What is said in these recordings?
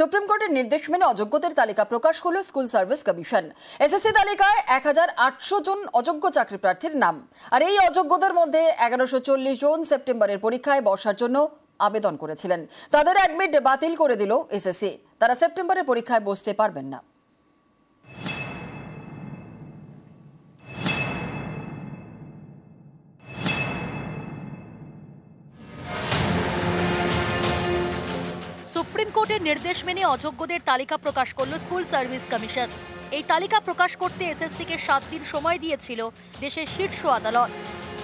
Supreme কোর্টের নির্দেশ মেনে অযোগ্যদের তালিকা প্রকাশ করল স্কুল সার্ভিস কমিশন। এসএসসি তালিকায় 1800 জন অযোগ্য চাকরি প্রার্থীর নাম। আর এই অযোগ্যদের মধ্যে 1140 জন সেপ্টেম্বরের পরীক্ষায় বসার জন্য আবেদন করেছিলেন। তাদের অ্যাডমিট বাতিল করে দিল এসএসসি। তারা সেপ্টেম্বরের পরীক্ষায় বসতে পারবেন না। সুপ্রিম কোর্টের নির্দেশ মেনে অযোগ্যদের তালিকা প্রকাশ করল স্কুল সার্ভিস কমিশন। এই তালিকা প্রকাশ করতে এসএসসিকে 7 দিন সময় দিয়েছিল দেশের শীর্ষ আদালত।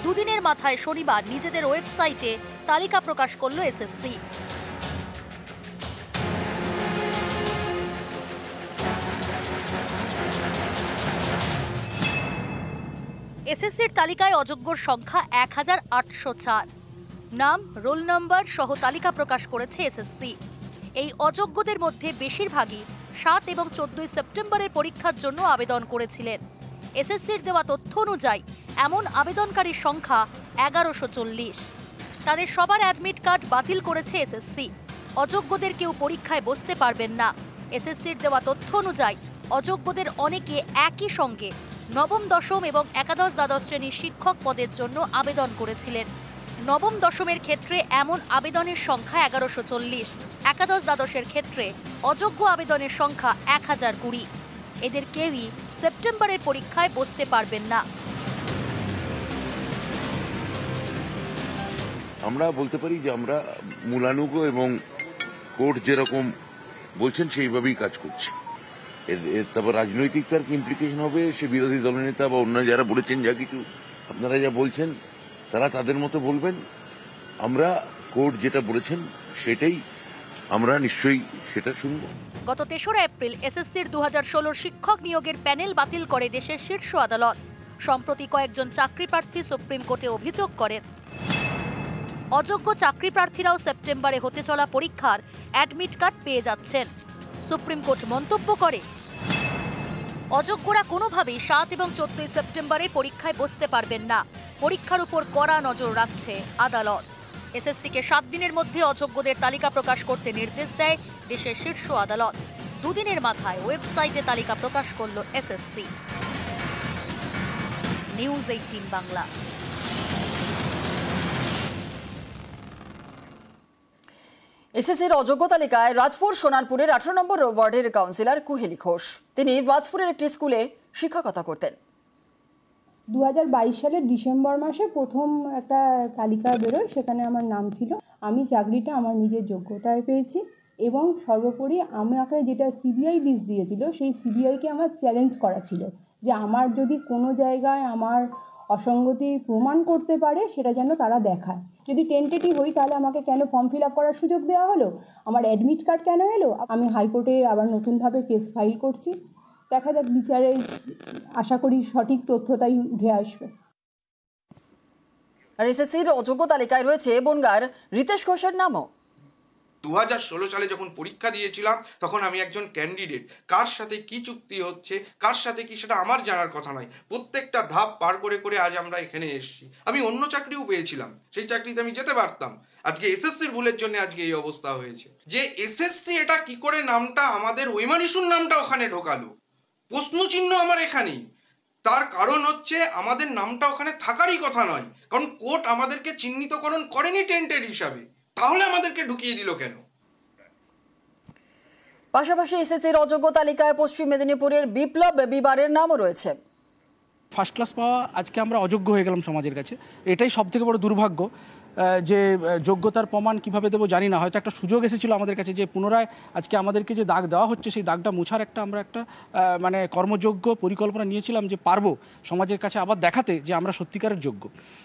দুদিনের মাথায় শনিবার নিজেদের ওয়েবসাইটে তালিকা প্রকাশ করল এসএসসি। এসএসসির তালিকায় অযোগ্যর সংখ্যা 1804। নাম, রোল নম্বর সহ তালিকা প্রকাশ করেছে এসএসসি। এই অযোগ্যদের মধ্যে বেশিরভাগই 7 এবং 14 সেপ্টেম্বরের পরীক্ষার জন্য আবেদন করেছিলেন। এসএসসির দেওয়া তথ্য অনুযায়ী এমন আবেদনকারীর সংখ্যা 1140। তাদের সবার অ্যাডমিট কার্ড বাতিল করেছে এসএসসি। অযোগ্যদের কেউ পরীক্ষায় বসতে পারবেন না। এসএসসির দেওয়া তথ্য অনুযায়ী অযোগ্যদের অনেকে একই সঙ্গে নবম, দশম এবং একাদশ, দ্বাদশ শ্রেণীর শিক্ষক পদের জন্য আবেদন করেছিলেন। নবম, দশমের ক্ষেত্রে এমন আবেদনের সংখ্যা 1140। একাদশ, দ্বাদশের ক্ষেত্রে অযোগ্য আবেদনের সংখ্যা 1020। এদের কেউই সেপ্টেম্বরের পরীক্ষায় বসতে পারবেন না। আমরা বলতে পারি যে আমরা মূলানুগ এবং কোর্ট যেরকম বলছেন সেইভাবেই কাজ করছি। এর তারপর রাজনৈতিক তার কি ইমপ্লিকেশন হবে সে বিরোধী দলনেতা বা অন্য যারা বলেছেন যা কিছু আপনারা যা বলছেন তারা তাদের মতো বলবেন। আমরা কোর্ট যেটা বলেছেন সেটাই আমরা নিশ্চয়ই সেটা শুনব। গত 3রা এপ্রিল এসএসসির 2016 শিক্ষক নিয়োগের প্যানেল বাতিল করে দেশের শীর্ষ আদালত। সম্প্রতি কয়েকজন চাকরি প্রার্থী সুপ্রিম কোর্টে অভিযোগ করেন অযোগ্য চাকরি প্রার্থীরাও সেপ্টেম্বরে হতে চলা পরীক্ষার অ্যাডমিট কার্ড পেয়ে যাচ্ছেন। সুপ্রিম কোর্ট মন্তব্য করে অযোগ্যরা কোনোভাবেই 7 এবং 14 সেপ্টেম্বরের পরীক্ষায় বসতে পারবেন না। পরীক্ষার উপর কড়া নজর রাখছে আদালত। এসএসসিকে 7 দিনের মধ্যে অযোগ্যদের তালিকা প্রকাশ করতে নির্দেশ দেয় দেশের শীর্ষ আদালত। দুদিনের মাথায় ওয়েবসাইটে তালিকা প্রকাশ করল এসএসসি। নিউজ 18 বাংলা। এসএসসির অযোগ্য তালিকায় রাজপুর সোনারপুরের 18 নম্বর ওয়ার্ডের কাউন্সিলর কুহেলি ঘোষ। তিনি রাজপুরের একটি স্কুলে শিক্ষকতা করতেন। 2022 সালের ডিসেম্বর মাসে প্রথম একটা তালিকা বেরোয়, সেখানে আমার নাম ছিল। আমি চাকরিটা আমার নিজের যোগ্যতায় পেয়েছি এবং সর্বোপরি আমাকে যেটা সিবিআই লিস্ট দিয়েছিল সেই সিবিআইকে আমার চ্যালেঞ্জ করা ছিল যে আমার যদি কোনো জায়গায় আমার অসঙ্গতি প্রমাণ করতে পারে সেটা যেন তারা দেখায়। যদি টেন্টেটিভ হই তাহলে আমাকে কেন ফর্ম ফিল আপ করার সুযোগ দেওয়া হলো, আমার অ্যাডমিট কার্ড কেন এলো। আমি হাইকোর্টে আবার নতুনভাবে কেস ফাইল করছি। দেখা যাক, বিচারে আশা করি সঠিক তথ্যটাই উঠে আসবে। আর এসএসসির অযোগ্য তালিকায় রয়েছে বনগাঁর রিতেশ ঘোষের নামও। 2016 সালে যখন পরীক্ষা দিয়েছিলাম তখন আমি একজন ক্যান্ডিডেট। কার সাথে কি চুক্তি হচ্ছে, কার সাথে কি, সেটা আমার জানার কথা নয়। প্রত্যেকটা ধাপ পার করে করে আজ আমরা এখানে এসেছি। আমি অন্য চাকরিও পেয়েছিলাম, সেই চাকরিতে আমি যেতে পারতাম। আজকে এসএসসির ভুলের জন্য আজকে এই অবস্থা হয়েছে। যে এসএসসি এটা কি করে নামটা আমাদের ওইমানিসুর নামটা ওখানে ঢোকালো, প্রশ্নচিহ্ন আমার এখানেই। তার কারণ হচ্ছে আমাদের নামটা ওখানে থাকারই কথা নয়, কারণ কোর্ট আমাদেরকে চিহ্নিতকরণ করেনি টেন্টেড হিসাবে। তাহলে আমাদেরকে ঢুকিয়ে দিল কেন? পাশাপাশি এসএসসির অযোগ্য তালিকায় পশ্চিম মেদিনীপুরের বিপ্লব বিবারের নামও রয়েছে। ফার্স্ট ক্লাস পাওয়া আজকে আমরা অযোগ্য হয়ে গেলাম সমাজের কাছে। এটাই সবথেকে বড় দুর্ভাগ্য যে যোগ্যতার প্রমাণ কিভাবে দেবো জানি না। হয়তো একটা সুযোগ এসেছিল আমাদের কাছে যে পুনরায় আজকে আমাদেরকে যে দাগ দেওয়া হচ্ছে সেই দাগটা মোছার আমরা একটা মানে কর্মযোগ্য পরিকল্পনা নিয়েছিলাম যে পারবো সমাজের কাছে আবার দেখাতে যে আমরা সত্যিকারের যোগ্য।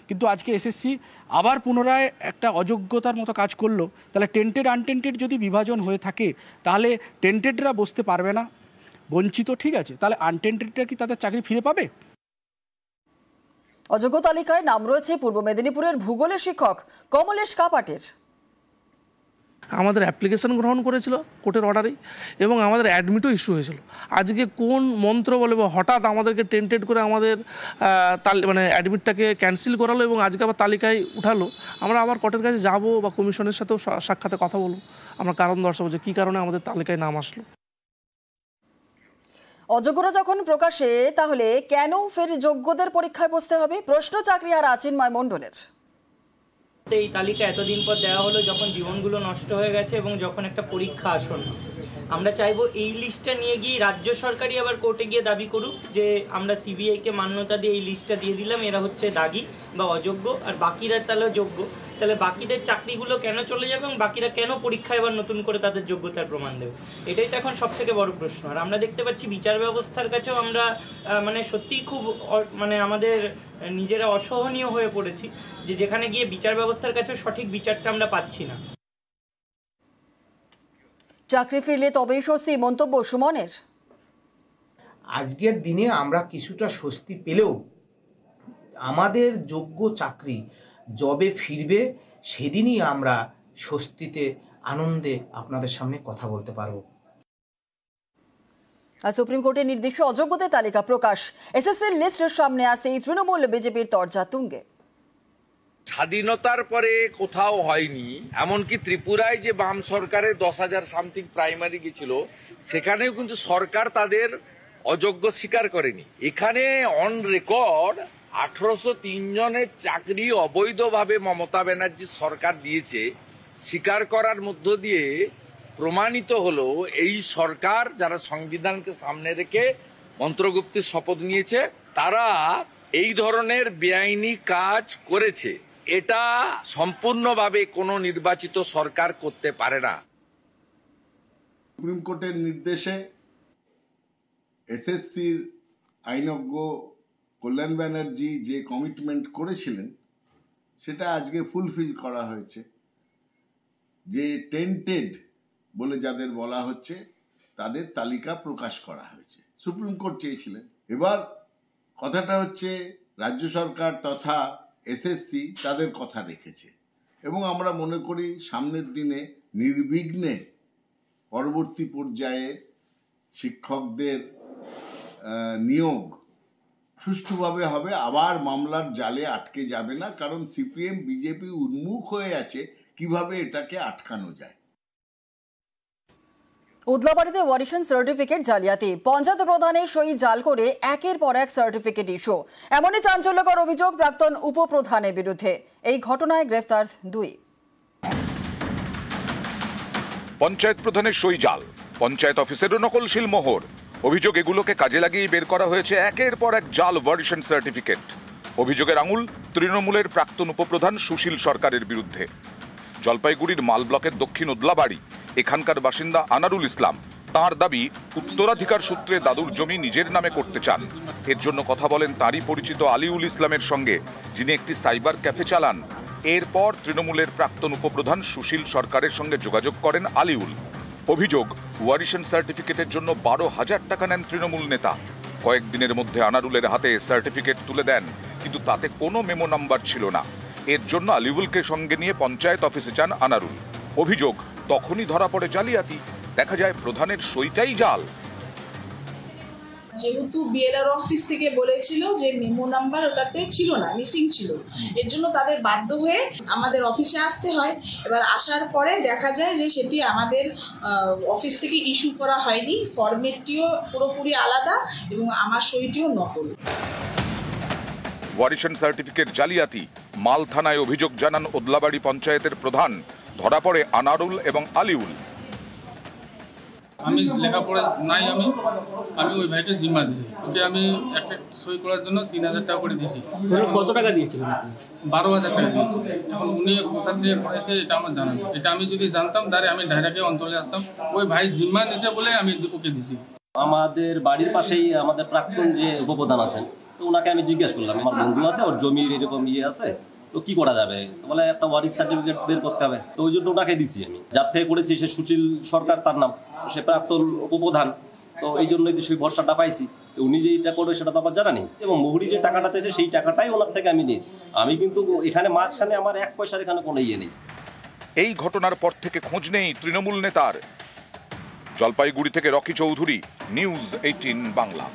কিন্তু আজকে এসএসসি আবার পুনরায় একটা অযোগ্যতার মতো কাজ করলো। তাহলে টেন্টেড আনটেন্টেড যদি বিভাজন হয়ে থাকে তাহলে টেন্টেডরা বসতে পারবে না, বঞ্চিত, ঠিক আছে, তাহলে আনটেন্টেডরা কি তাদের চাকরি ফিরে পাবে? অযোগ্য তালিকায় নাম রয়েছে পূর্ব মেদিনীপুরের ভূগোলের শিক্ষক কমলেশ কাপাটের। আমাদের অ্যাপ্লিকেশন গ্রহণ করেছিল কোর্টের অর্ডারেই, এবং আমাদের অ্যাডমিটও ইস্যু হয়েছিল। আজকে কোন মন্ত্র বলে বা হঠাৎ আমাদেরকে টেন্টেড করে আমাদের মানে অ্যাডমিটটাকে ক্যান্সেল করালো এবং আজকে আবার তালিকায় উঠালো। আমরা আবার কোর্টের কাছে যাব বা কমিশনের সাথেও সাক্ষাতে কথা বলবো, আমরা কারণ দর্শাবো যে কী কারণে আমাদের তালিকায় নাম আসলো। অযোগ্যরা যখন প্রকাশে, তাহলে কেন ফের যোগ্যদের পরীক্ষায় বসতে হবে? প্রশ্ন চাকরিহারা চিন্ময় মণ্ডলের। এই তালিকা এতদিন পর দেওয়া হলো, যখন জীবনগুলো নষ্ট হয়ে গেছে এবং যখন একটা পরীক্ষা আসন্ন, আমরা চাইবো এই লিস্টটা নিয়ে গিয়ে রাজ্য সরকারই আবার কোর্টে গিয়ে দাবি করুক যে আমরা সিবিআইকে মান্যতা দিয়ে এই লিস্টটা দিয়ে দিলাম, এরা হচ্ছে দাগী বা অযোগ্য, আর বাকিরা তাহলে যোগ্য। তাহলে বাকিদের চাকরিগুলো কেন চলে যাবে এবং বাকিরা কেন পরীক্ষায় এবার নতুন করে তাদের যোগ্যতার প্রমাণ দেবে? এটাই তো এখন সব থেকে বড় প্রশ্ন। আর আমরা দেখতে পাচ্ছি বিচার ব্যবস্থার কাছেও আমরা মানে সত্যিই খুব মানে আমাদের নিজেরা অসহনীয় হয়ে পড়েছি, যে যেখানে গিয়ে বিচার ব্যবস্থার কাছেও সঠিক বিচারটা আমরা পাচ্ছি না। চাকরি ফিরলে তবেই স্বস্তি, মন্তব্য সুমনের। আজকের দিনে আমরা কিছুটা স্বস্তি পেলেও আমাদের যোগ্য চাকরি জবে ফিরবে সেদিনই আমরা স্বস্তিতে আনন্দে আপনাদের সামনে কথা বলতে পারবো। আর সুপ্রিম কোর্টের নির্দিষ্ট অযোগ্যদের তালিকা প্রকাশ। এসএসসির লিস্টের সামনে আসতেই তৃণমূল বিজেপির তরজা তুঙ্গে। স্বাধীনতার পরে কোথাও হয়নি, এমনকি ত্রিপুরায় যে বাম সরকারের 10,000 সামথিং প্রাইমারি গেছিল, সেখানেও কিন্তু সরকার তাদের অযোগ্য স্বীকার করেনি। এখানে অন রেকর্ড 1803 জনের চাকরি অবৈধভাবে মমতা ব্যানার্জির সরকার দিয়েছে, স্বীকার করার মধ্য দিয়ে প্রমাণিত হলো এই সরকার, যারা সংবিধানকে সামনে রেখে মন্ত্রগুপ্তির শপথ নিয়েছে, তারা এই ধরনের বেআইনি কাজ করেছে। এটা সম্পূর্ণভাবে কোনো নির্বাচিত সরকার করতে পারে না। সুপ্রিম কোর্টের নির্দেশে এসএসসির আইনজ্ঞ কল্যাণ ব্যানার্জি যে কমিটমেন্ট করেছিলেন সেটা আজকে ফুলফিল করা হয়েছে। যে টেন্টেড বলে যাদের বলা হচ্ছে তাদের তালিকা প্রকাশ করা হয়েছে। সুপ্রিম কোর্ট চেয়েছিলেন। এবার কথাটা হচ্ছে রাজ্য সরকার তথা এসএসসি তাদের কথা রেখেছে, এবং আমরা মনে করি সামনের দিনে নির্বিঘ্নে পরবর্তী পর্যায়ে শিক্ষকদের নিয়োগ সুষ্ঠুভাবে হবে, আবার মামলার জালে আটকে যাবে না। কারণ সিপিএম বিজেপি উন্মুখ হয়ে আছে কিভাবে এটাকে আটকানো যায়। উদলাবাড়িতে ওয়ারিশন সার্টিফিকেট জালিয়াতি, পঞ্চায়েত প্রধানের সই জাল করে একের পর এক সার্টিফিকেট ইস্যু। এমনই চাঞ্চল্যকর অভিযোগ প্রাক্তন উপপ্রধানের বিরুদ্ধে। এই ঘটনায় গ্রেফতার 2। পঞ্চায়েত প্রধানের সই জাল, পঞ্চায়েত অফিসেরও নকলশীল মোহর। অভিযোগ এগুলোকে কাজে লাগিয়ে বের করা হয়েছে একের পর এক জাল ওয়ারিশন সার্টিফিকেট। অভিযোগের আঙুল তৃণমূলের প্রাক্তন উপপ্রধান সুশীল সরকারের বিরুদ্ধে। জলপাইগুড়ির মাল ব্লকের দক্ষিণ উদলাবাড়ি এখানকার বাসিন্দা আনারুল ইসলাম। তার দাবি উত্তরাধিকার সূত্রে দাদুর জমি নিজের নামে করতে চান। এর জন্য কথা বলেন তারই পরিচিত আলিউল ইসলামের সঙ্গে, যিনি একটি সাইবার ক্যাফে চালান। এরপর তৃণমূলের প্রাক্তন উপপ্রধান সুশীল সরকারের সঙ্গে যোগাযোগ করেন আলিউল। অভিযোগ, ওয়ারিশন সার্টিফিকেটের জন্য 12,000 টাকা নেন তৃণমূল নেতা। কয়েকদিনের মধ্যে আনারুলের হাতে সার্টিফিকেট তুলে দেন, কিন্তু তাতে কোনো মেমো নাম্বার ছিল না। এর জন্য আলিউলকে সঙ্গে নিয়ে পঞ্চায়েত অফিসে যান আনারুল। অভিযোগ, তখনই ধরা পড়ে জালিয়াতি। দেখা যায় প্রধানের সইটাই জাল। যেহেতু বিএলআর অফিস থেকে বলেছিল যে মেমো নাম্বার ওটাতে ছিল না, মিসিং ছিল, এর জন্য তাদের বাধ্য হয়ে আমাদের অফিসে আসতে হয়। এবার আসার পরে দেখা যায় যে সেটি আমাদের অফিস থেকে ইস্যু করা হয়নি, ফরম্যাটটিও পুরোপুরি আলাদা এবং আমার সইটিও নকল। ওয়ারিশন সার্টিফিকেট জালিয়াতি, মাল থানায় অভিযোগ জানান ওদলাবাড়ি পঞ্চায়েতের প্রধান। ধরা পড়ে আনারুল এবং আলিউল। আমি লেখাপড়া নাই, আমি ওই ভাইকে জিম্মা দিয়েছি। ওকে আমি একটা সই করার জন্য 3,000 টাকা করে দিয়েছি। কত টাকা দিয়েছিলেন? 12,000 টাকা দিয়েছি। এখন উনি কোথা থেকে করেছে এটা আমার জানা নেই। এটা আমি যদি জানতাম তাহলে আমি ডাইরেক্টলি অঞ্চলে আসতাম। ওই ভাই জিম্মা নিয়েছে বলে আমি ওকে দিছি। আমাদের বাড়ির পাশেই আমাদের প্রাক্তন যে উপপ্রধান আছেন, তো ওনাকে আমি জিজ্ঞেস করলাম, আমার বন্ধু আছে, ওর জমির এরকম আছে, তো কি করা যাবে? তো বলে একটা ওয়ারিশ সার্টিফিকেট বের করতে হবে। তো ওই জন্য ওনাকে দিছি আমি। যার থেকে করেছি সে সুশীল সরকার, তার নাম, সে প্রাক্তন উপপ্রধান। তো এই জন্যই তো সেই ভরসাটা পাইছি। তো উনি যে এটা করবে সেটা তো আমার জানা নেই, এবং মহুরি যে টাকাটা চাইছে সেই টাকাটাই ওনার থেকে আমি নিয়েছি। আমি কিন্তু এখানে মাঝখানে আমার 1 পয়সার এখানে কোনো ইয়ে নেই। এই ঘটনার পর থেকে খোঁজ নেই তৃণমূল নেতার। জলপাইগুড়ি থেকে রকি চৌধুরী, নিউজ 18 বাংলা।